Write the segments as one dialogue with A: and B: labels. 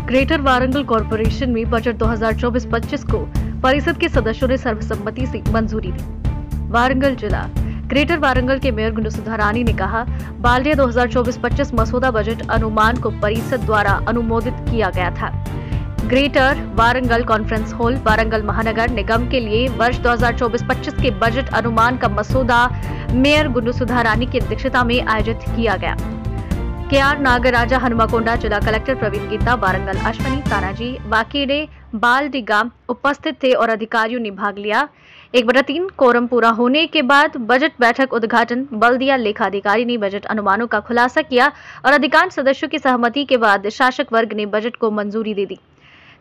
A: Greater Warangal corporation में budget 2024-25 को परिषद के सदस्यों ने सर्वसम्मति से मंजूरी दी। वारंगल जिला ग्रेटर वारंगल के मेयर गुंडू सुधारानी ने कहा, बालदिया 2024-25 मसौदा बजट अनुमान को परिषद द्वारा अनुमोदित किया गया था। Greater Warangal conference hall Warangal महानगर निगम के लिए वर्ष 2024-25 के बजट अनुमान का मसौदा मेयर गुंडू सुधारानी की अध्यक्षता में आयोजित किया गया। KR नागराजा हनुमाकोंडा, जिला कलेक्टर प्रवीण गीता, वारंगल अश्वनी, तानाजी बाकीडे, बालडिगा उपस्थित थे और अधिकारियों ने भाग लिया। 1/3 कोरम पूरा होने के बाद बजट बैठक उद्घाटन बल्दिया लेखाधिकारी ने बजट अनुमानों का खुलासा किया और अधिकांश सदस्यों की सहमति के बाद शासक वर्ग ने बजट को मंजूरी दे दी।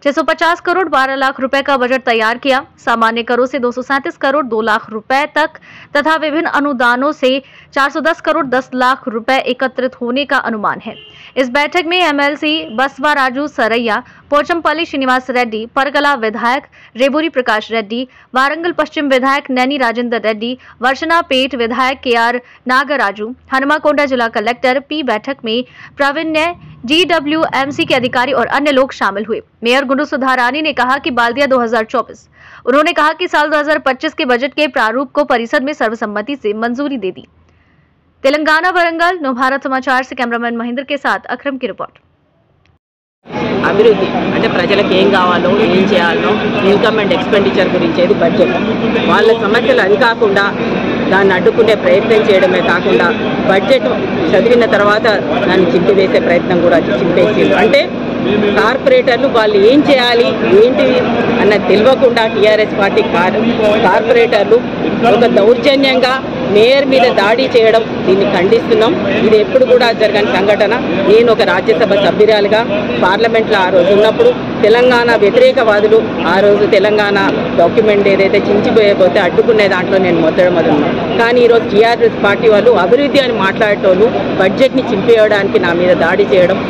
A: 650 करोड़ 12 लाख रुपए का बजट तैयार किया। सामान्य करों से 237 करोड़ 2 लाख रुपए तक तथा विभिन्न अनुदानों से 410 करोड़ 10 लाख रुपए एकत्रित होने का अनुमान है। इस बैठक में MLC बसवा राजू सरैया, पोचमपल्ली श्रीनिवास रेड्डी, परगला विधायक रेबूरी प्रकाश रेड्डी, वारंगल पश्चिम विधायक नैनी राजेंद्र रेड्डी, वर्षनापेट विधायक KR नागराजू, हनुमाकोंडा जिला कलेक्टर P बैठक में प्रावीण्य GWMC के अधिकारी और अन्य लोग शामिल हुए। मेयर गुंडू सुधारानी ने कहा कि बालदिया 2024, उन्होंने कहा कि साल 2025 के बजट के प्रारूप को परिषद में सर्वसम्मति से मंजूरी दे दी। तेलंगाना वारंगल नवभारत समाचार से कैमरामैन महेंद्र के साथ अक्रम की रिपोर्ट।
B: అభివృద్ధి అంటే ప్రజలకు ఏం కావాలో ఏం చేయాలో ఇన్కమ్ అండ్ ఎక్స్పెండిచర్ గురించి ఏది బడ్జెట్ వాళ్ళ సమస్యలు అది కాకుండా దాన్ని అడ్డుకునే ప్రయత్నం చేయడమే కాకుండా బడ్జెట్ చదివిన తర్వాత దాన్ని చింపివేసే ప్రయత్నం కూడా చింపేసింది। అంటే కార్పొరేటర్లు వాళ్ళు ఏం చేయాలి ఏంటి అన్నది తెలియకుండా TRS పార్టీ కార్పొరేటర్లు ఒక దౌర్జన్యంగా మేయర్ మీద దాడి చేయడం దీన్ని ఖండిస్తున్నాం। ఇది ఎప్పుడు కూడా జరగని సంఘటన। నేను ఒక రాజ్యసభ సభ్యురాలుగా పార్లమెంట్లో ఆ రోజు ఉన్నప్పుడు తెలంగాణ వ్యతిరేకవాదులు ఆ రోజు తెలంగాణ డాక్యుమెంట్ ఏదైతే చించిపోయబోతే అడ్డుకునే దాంట్లో నేను మొదలున్నాను। కానీ ఈరోజు TRS పార్టీ వాళ్ళు అభివృద్ధి అని మాట్లాడేటోళ్ళు బడ్జెట్ని చింపేయడానికి నా మీద దాడి చేయడం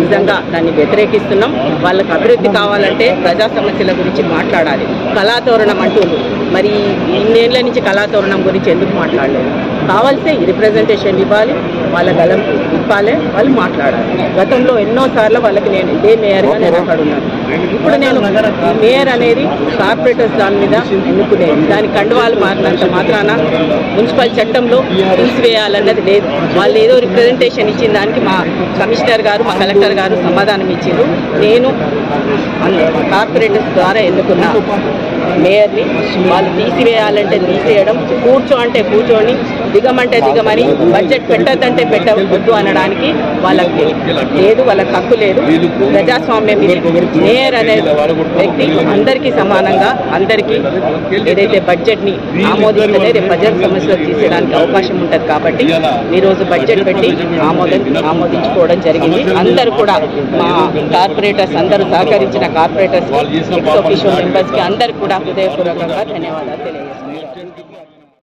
B: నిజంగా దాన్ని వ్యతిరేకిస్తున్నాం। వాళ్ళకి అభివృద్ధి కావాలంటే ప్రజా సమస్యల గురించి మాట్లాడాలి। కళాతోరణం అంటుంది, మరి ఇన్నేళ్ల నుంచి కళాతోరణం గురించి ఎందుకు మాట్లాడలేదు? కావాల్సే రిప్రజెంటేషన్ ఇవ్వాలి, వాళ్ళ గలం ఇవ్వాలి, వాళ్ళు మాట్లాడాలి। గతంలో ఎన్నోసార్లు వాళ్ళకి నేను ఇదే మేయర్గా నేను అక్కడ ఉన్నాను। ఇప్పుడు నేను మేయర్ అనేది కార్పొరేటర్స్ దాని మీద ఎన్నుకునేది, దాని కండువాలు మారినంత మాత్రాన మున్సిపల్ చట్టంలో తీసివేయాలన్నది లేదు। వాళ్ళు ఏదో రిప్రజెంటేషన్ ఇచ్చిన దానికి మా కమిషనర్ గారు మా కలెక్టర్ గారు సమాధానం ఇచ్చారు। నేను కార్పొరేటర్స్ ద్వారా ఎన్నుకున్న మేయర్ని వాళ్ళు తీసివేయాలంటే తీసేయడం, కూర్చో అంటే కూర్చొని, దిగమంటే దిగమని, బడ్జెట్ పెట్టద్దంటే పెట్టవద్దు అనడానికి వాళ్ళకి లేదు, వాళ్ళకి హక్కు లేదు। ప్రజాస్వామ్యం మేయర్ అనే వ్యక్తి అందరికీ సమానంగా అందరికీ ఏదైతే బడ్జెట్ని ఆమోదిస్తుందో ప్రజల సమస్యలు తీసేయడానికి అవకాశం ఉంటుంది। కాబట్టి ఈరోజు బడ్జెట్ పెట్టి ఆమోదించుకోవడం జరిగింది। అందరూ కూడా మా కార్పొరేటర్స్ అందరూ సహకరించిన కార్పొరేటర్స్ ఎక్స్ ఆఫీషియల్ మెంబర్స్కి అందరూ కూడా హృదయపూర్వకంగా ధన్యవాదాలు తెలియజేస్తాను।